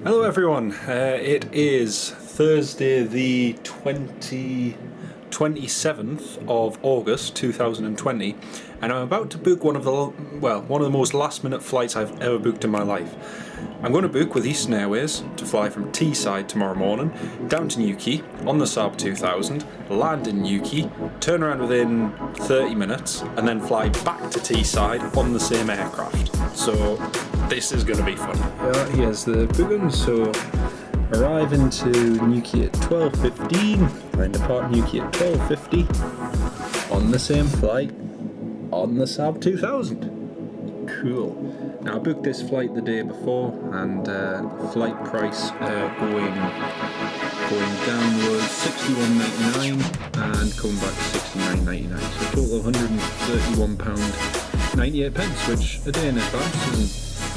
Hello everyone, it is Thursday the 27th of August 2020 and I'm about to book one of the most last minute flights I've ever booked in my life. I'm going to book with Eastern Airways to fly from Teesside tomorrow morning down to Newquay on the Saab2000, land in Newquay, turn around within 30 minutes and then fly back to Teesside on the same aircraft. So this is going to be fun. Here's the booking. So arrive into Newquay at 12:15, then depart Newquay at 12:50 on the same flight on the Saab2000. Cool. Now I booked this flight the day before and flight price going down was £61.99 and coming back to £69.99, so a total of £131.98, which a day in advance isn't,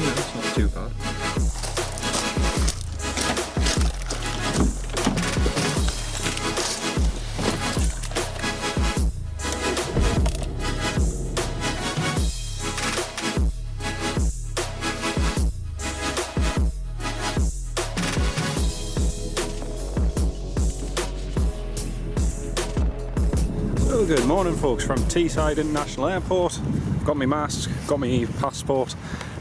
it's not too bad. Good morning folks from Teesside International Airport. Got my mask, got my passport,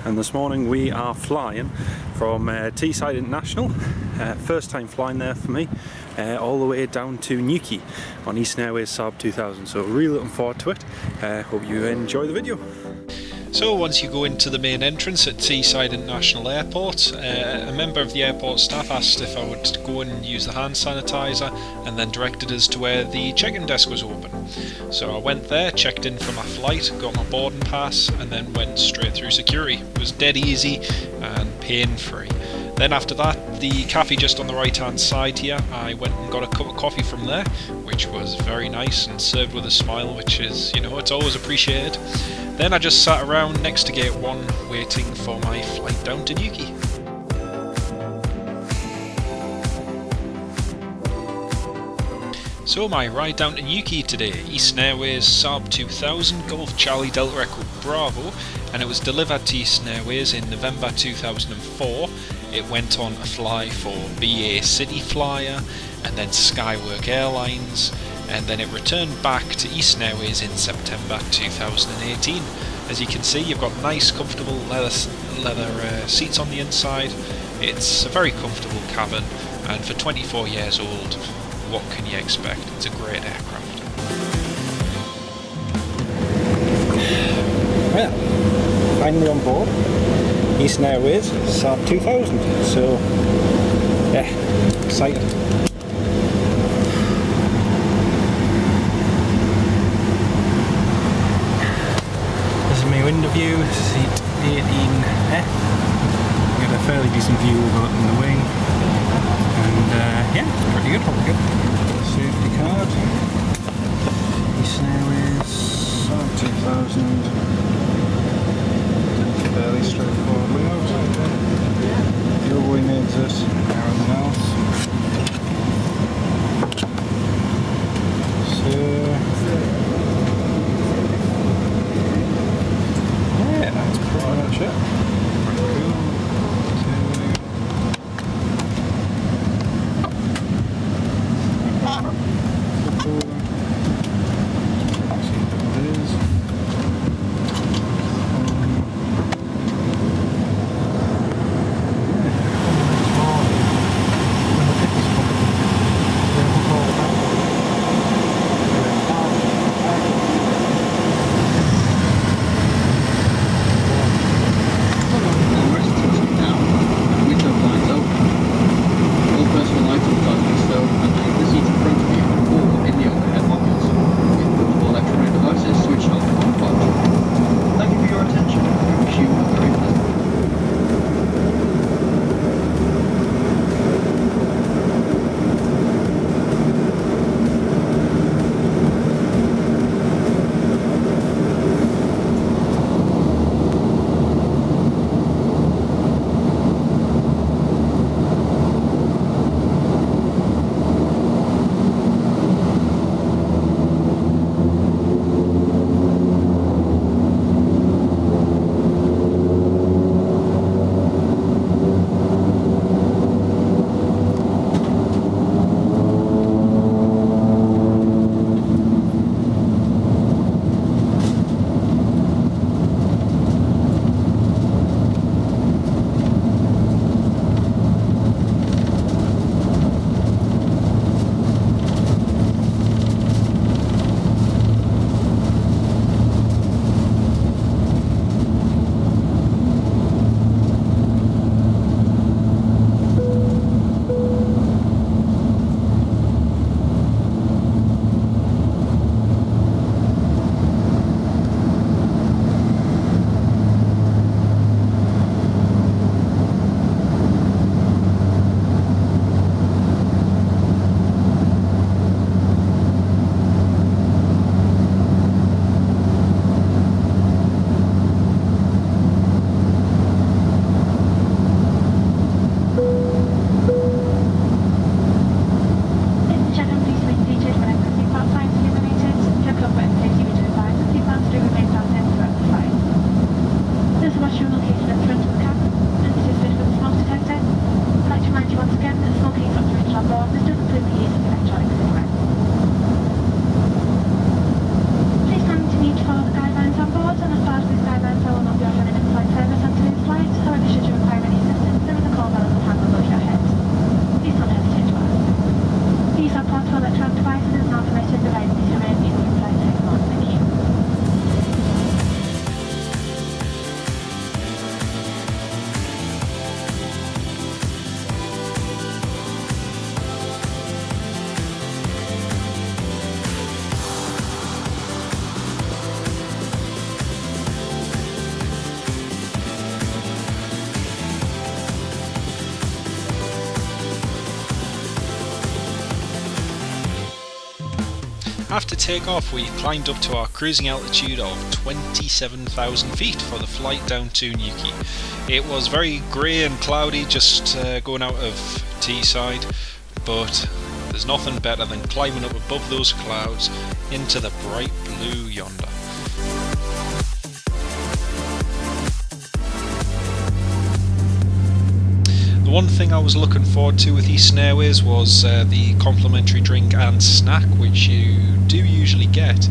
and this morning we are flying from Teesside International, first time flying there for me, all the way down to Newquay on Eastern Airways Saab2000, so really looking forward to it. Hope you enjoy the video. So once you go into the main entrance at Teesside International Airport, a member of the airport staff asked if I would go and use the hand sanitizer and then directed us to where the check-in desk was open. So I went there, checked in for my flight, got my boarding pass and then went straight through security. It was dead easy and pain-free. Then after that, the cafe just on the right hand side here, I went and got a cup of coffee from there, which was very nice and served with a smile, which is, it's always appreciated. Then I just sat around next to gate 1 waiting for my flight down to Newquay. So my ride down to Newquay today, Eastern Airways Saab2000 Golf Charlie Delta Echo Bravo, and it was delivered to Eastern Airways in November 2004. It went on a fly for BA City Flyer and then Skywork Airlines, and then it returned back to Eastern Airways in September 2018. As you can see, you've got nice comfortable leather seats on the inside. It's a very comfortable cabin, and for 24 years old, what can you expect? It's a great aircraft. Well, finally on board Eastern Airways Saab2000, so yeah, excited. This is my window view, seat 18F. We got a fairly decent view of it in the wing, and yeah, it's pretty good, probably good. Safety card, Eastern Airways Saab2000, fairly straightforward layout. Railway exit, everything else. So yeah, that's pretty much it. Pretty cool. After takeoff, we climbed up to our cruising altitude of 27,000 feet for the flight down to Newquay. It was very grey and cloudy just going out of Teesside, but there's nothing better than climbing up above those clouds into the bright blue yonder. The one thing I was looking forward to with Eastern Airways was the complimentary drink and snack, which you do usually get.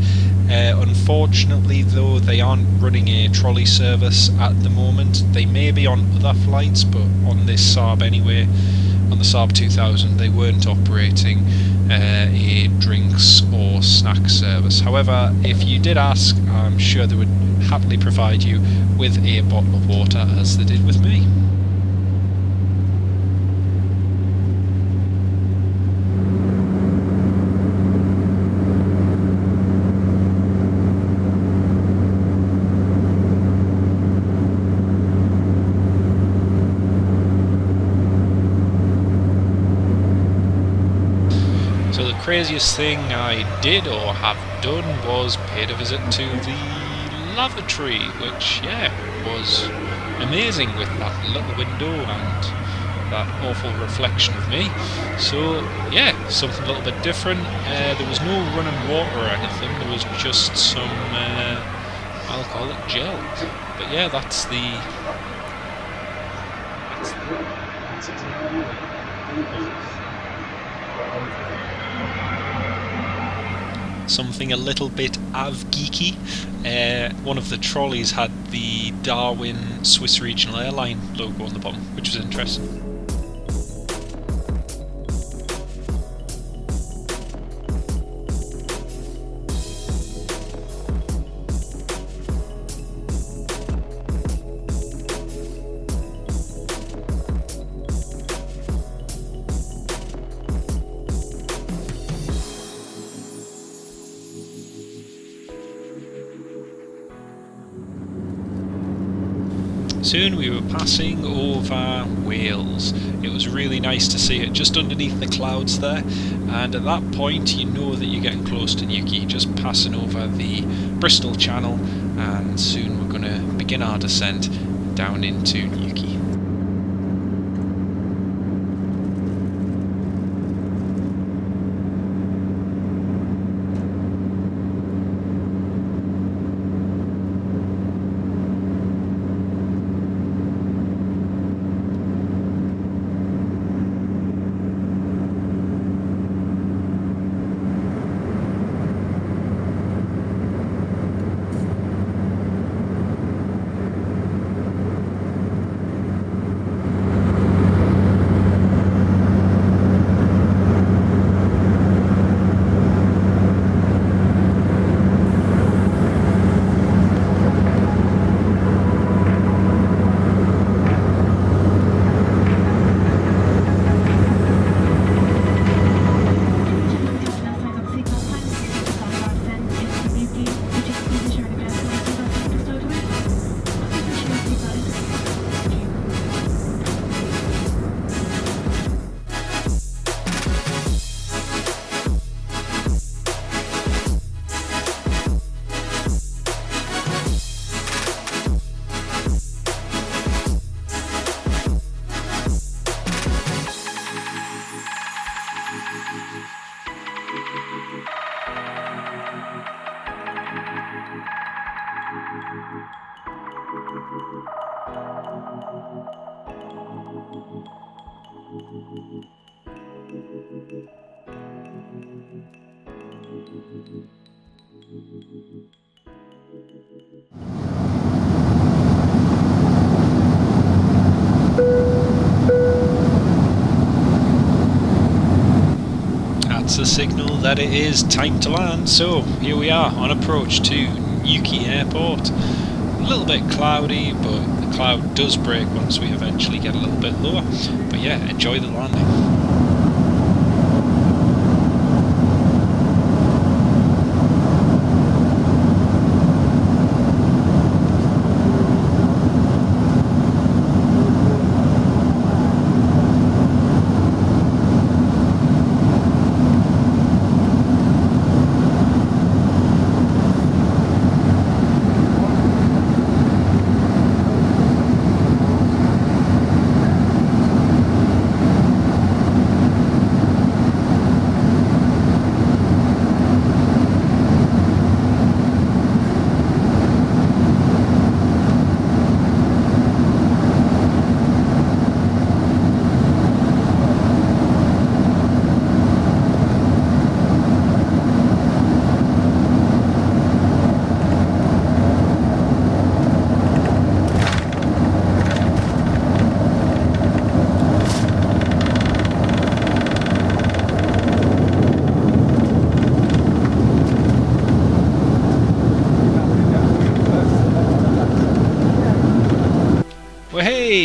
Unfortunately though, they aren't running a trolley service at the moment. They may be on other flights, but on this Saab anyway, on the Saab2000, they weren't operating a drinks or snack service. However, if you did ask, I'm sure they would happily provide you with a bottle of water, as they did with me. So the craziest thing I did or have done was paid a visit to the lavatory, which, yeah, was amazing with that little window and that awful reflection of me. So, yeah, something a little bit different. There was no running water or anything, there was just some alcoholic gel. But yeah, that's something a little bit geeky. One of the trolleys had the Darwin Swiss Regional Airline logo on the bottom, which was interesting. Soon we were passing over Wales. It was really nice to see it just underneath the clouds there, and at that point you know that you're getting close to Newquay, just passing over the Bristol Channel, and soon we're going to begin our descent down into Newquay. That's a signal that it is time to land, so here we are on approach to Newquay Airport. A little bit cloudy, but the cloud does break once we eventually get a little bit lower. But yeah, enjoy the landing.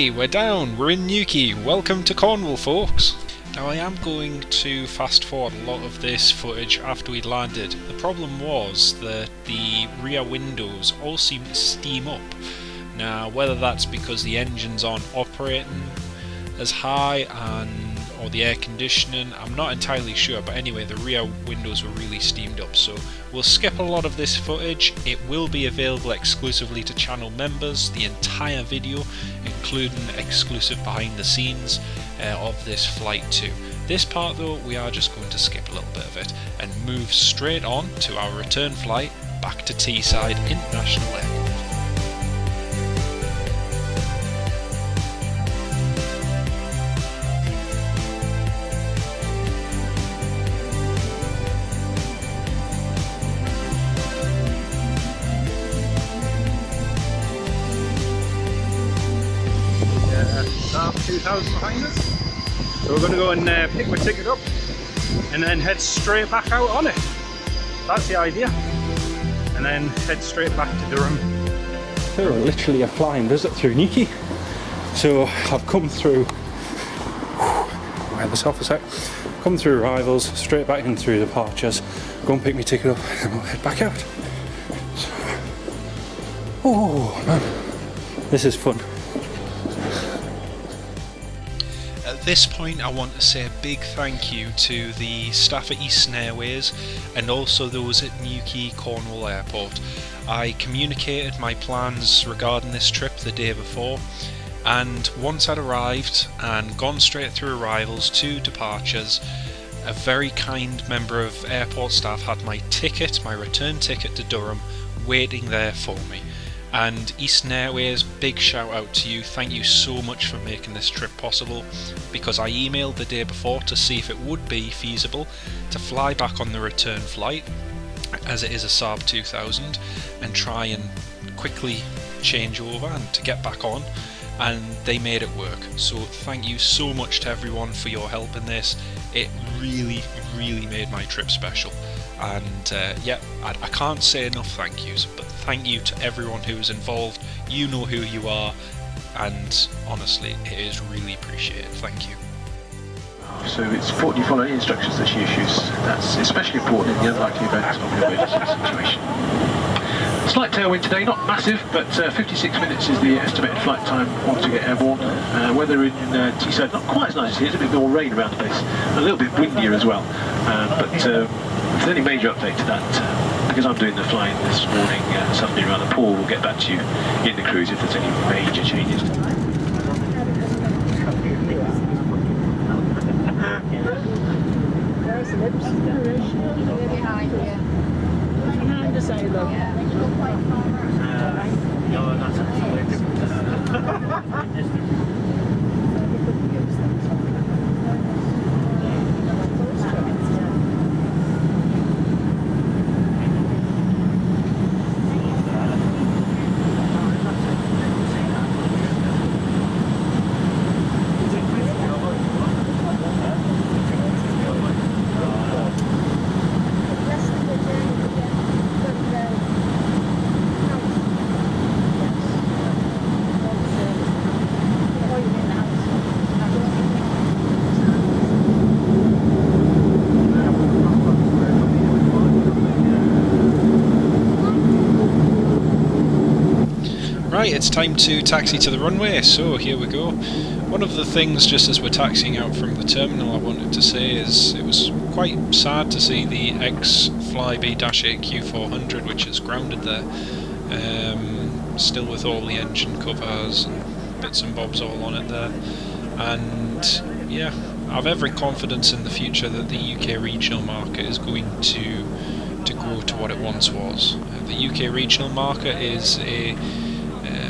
Hey, we're down, we're in Newquay, welcome to Cornwall folks! Now I am going to fast forward a lot of this footage after we'd landed. The problem was that the rear windows all seem to steam up. Now whether that's because the engines aren't operating as high or the air conditioning, I'm not entirely sure, but anyway the rear windows were really steamed up, so we'll skip a lot of this footage. It will be available exclusively to channel members, the entire video, including exclusive behind the scenes of this flight too. This part though, we are just going to skip a little bit of it and move straight on to our return flight back to Teesside International Airport. Saab2000 behind us. So we're going to go and pick my ticket up and then head straight back out on it. That's the idea. And then head straight back to Durham. So we're literally a flying visit through Newquay. So I've come through, wear this off a sec, come through arrivals, straight back in through departures, go and pick my ticket up and we'll head back out. So, oh man, this is fun. At this point I want to say a big thank you to the staff at Eastern Airways and also those at Newquay Cornwall Airport. I communicated my plans regarding this trip the day before, and once I'd arrived and gone straight through arrivals to departures, a very kind member of airport staff had my ticket, my return ticket to Durham, waiting there for me. And Eastern Airways, big shout out to you, thank you so much for making this trip possible, because I emailed the day before to see if it would be feasible to fly back on the return flight, as it is a Saab2000, and try and quickly change over and to get back on, and they made it work. So thank you so much to everyone for your help in this. It really made my trip special. And yeah, I can't say enough thank yous, but thank you to everyone who was involved. You know who you are, and honestly it is really appreciated. Thank you. So it's important you follow the instructions that she issues. That's especially important in the unlikely event of an emergency situation. Slight tailwind today, not massive, but 56 minutes is the estimated flight time once we get airborne. Weather in Teesside not quite as nice as here, there's a bit more rain around the place, a little bit windier as well. But if there's any major update to that, because I'm doing the flying this morning, Sunday around the pool, we'll get back to you in the cruise if there's any major changes. Behind the sailor. No, that's absolutely different. Right, it's time to taxi to the runway, so here we go. One of the things, just as we're taxiing out from the terminal, I wanted to say is it was quite sad to see the ex-Flybe-8 Q400, which is grounded there, still with all the engine covers and bits and bobs all on it there. And yeah, I have every confidence in the future that the UK regional market is going to grow to what it once was. The UK regional market is a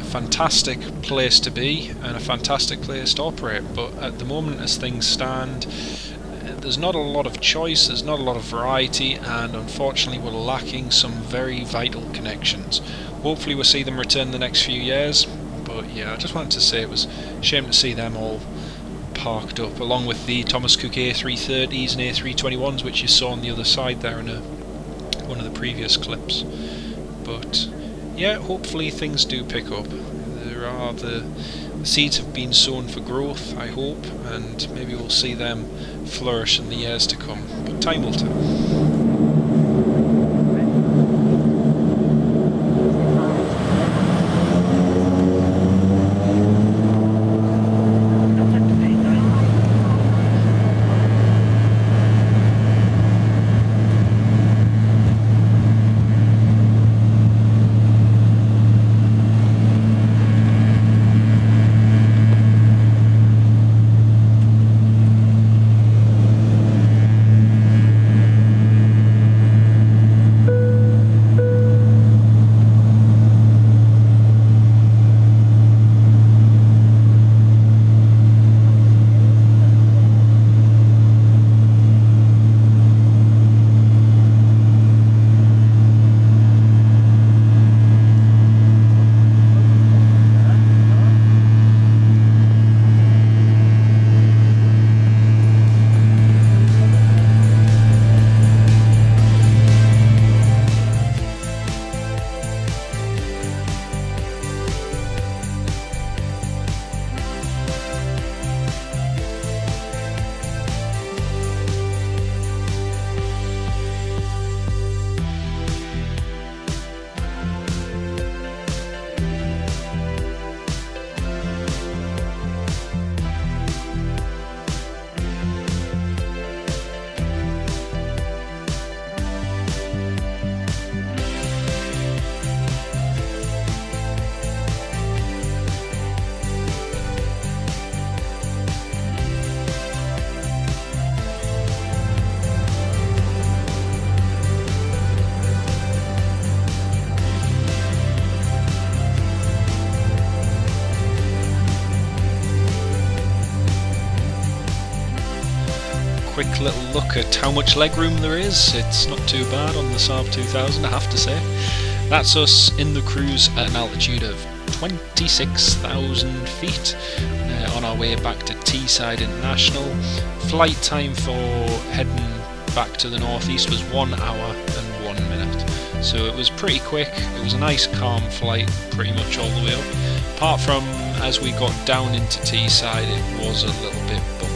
fantastic place to be and a fantastic place to operate, but at the moment as things stand, there's not a lot of choice, there's not a lot of variety, and unfortunately we're lacking some very vital connections. Hopefully we'll see them return the next few years, but yeah, I just wanted to say it was a shame to see them all parked up, along with the Thomas Cook A330s and A321s, which you saw on the other side there in one of the previous clips. But yeah, hopefully things do pick up. There are the seeds have been sown for growth, I hope, and maybe we'll see them flourish in the years to come, but time will tell. Quick little look at how much legroom there is. It's not too bad on the Saab2000, I have to say. That's us in the cruise at an altitude of 26,000 feet on our way back to Teesside International. Flight time for heading back to the northeast was 1 hour and 1 minute. So it was pretty quick. It was a nice calm flight pretty much all the way up. Apart from as we got down into Teesside, it was a little bit bumpy.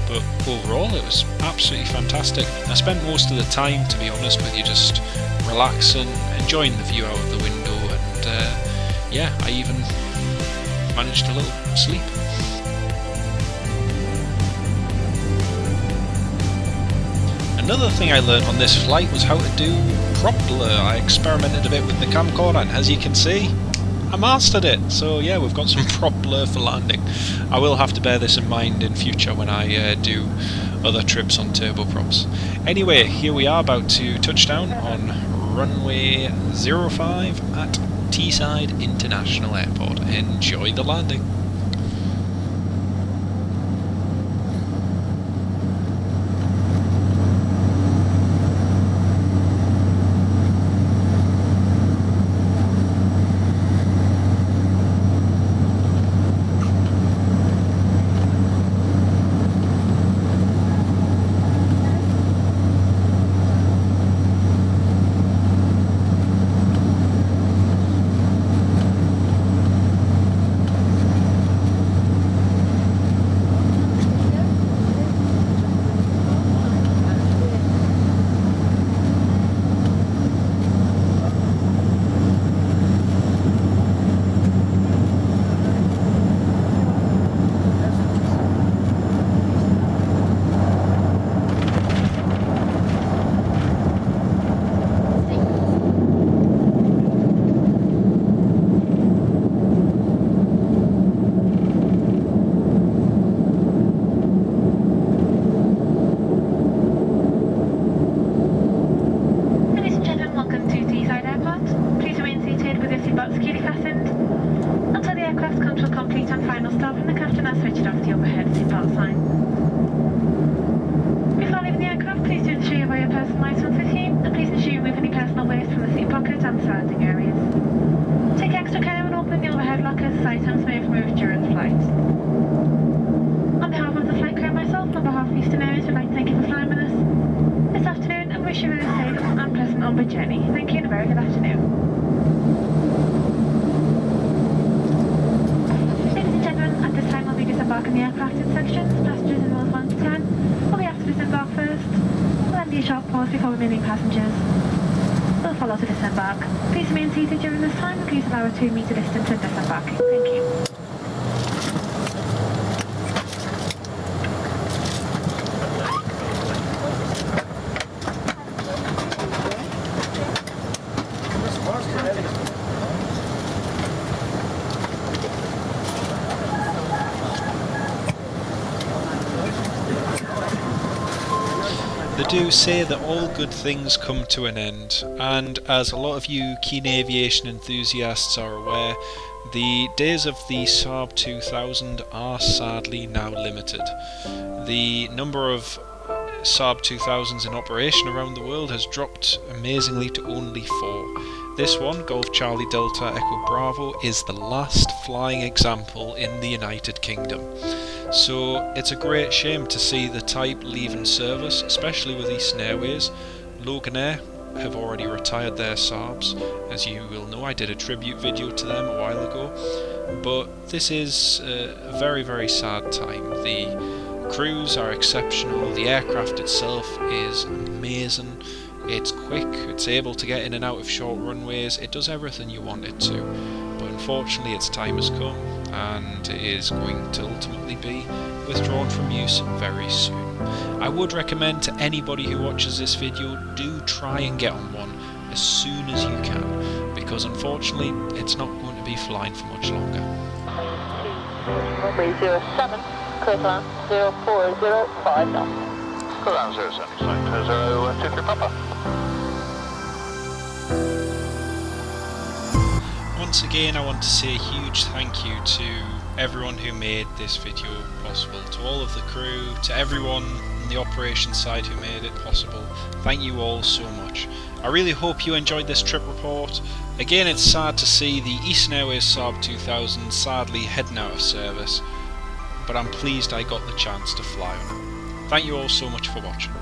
But overall it was absolutely fantastic. I spent most of the time, to be honest with you, just relaxing, enjoying the view out of the window, and yeah, I even managed a little sleep. Another thing I learned on this flight was how to do prop blur. I experimented a bit with the camcorder, and as you can see, I mastered it. So yeah, we've got some prop blur for landing. I will have to bear this in mind in future when I do other trips on turboprops. Anyway, here we are about to touch down on runway 05 at Teesside International Airport. Enjoy the landing. short pause before removing passengers. We'll follow to disembark. Please remain seated during this time and please allow a 2-metre distance at disembarking. Thank you. They do say that all good things come to an end, and as a lot of you keen aviation enthusiasts are aware, the days of the Saab2000 are sadly now limited. The number of Saab2000s in operation around the world has dropped amazingly to only 4. This one, Golf Charlie Delta Echo Bravo, is the last flying example in the United Kingdom. So it's a great shame to see the type leaving service, especially with Eastern Airways. Loganair have already retired their Saabs. As you will know, I did a tribute video to them a while ago. But this is a very, very sad time. The crews are exceptional, the aircraft itself is amazing. It's quick, it's able to get in and out of short runways, it does everything you want it to. But unfortunately its time has come, and it is going to ultimately be withdrawn from use very soon. I would recommend to anybody who watches this video, do try and get on one as soon as you can, because unfortunately it's not going to be flying for much longer. Runway 07, clear to land 0405 knots. Clear land 07, flight 023 Papa. Once again, I want to say a huge thank you to everyone who made this video possible, to all of the crew, to everyone on the operations side who made it possible. Thank you all so much. I really hope you enjoyed this trip report. Again, it's sad to see the Eastern Airways Saab2000 sadly heading out of service, but I'm pleased I got the chance to fly on it. Thank you all so much for watching.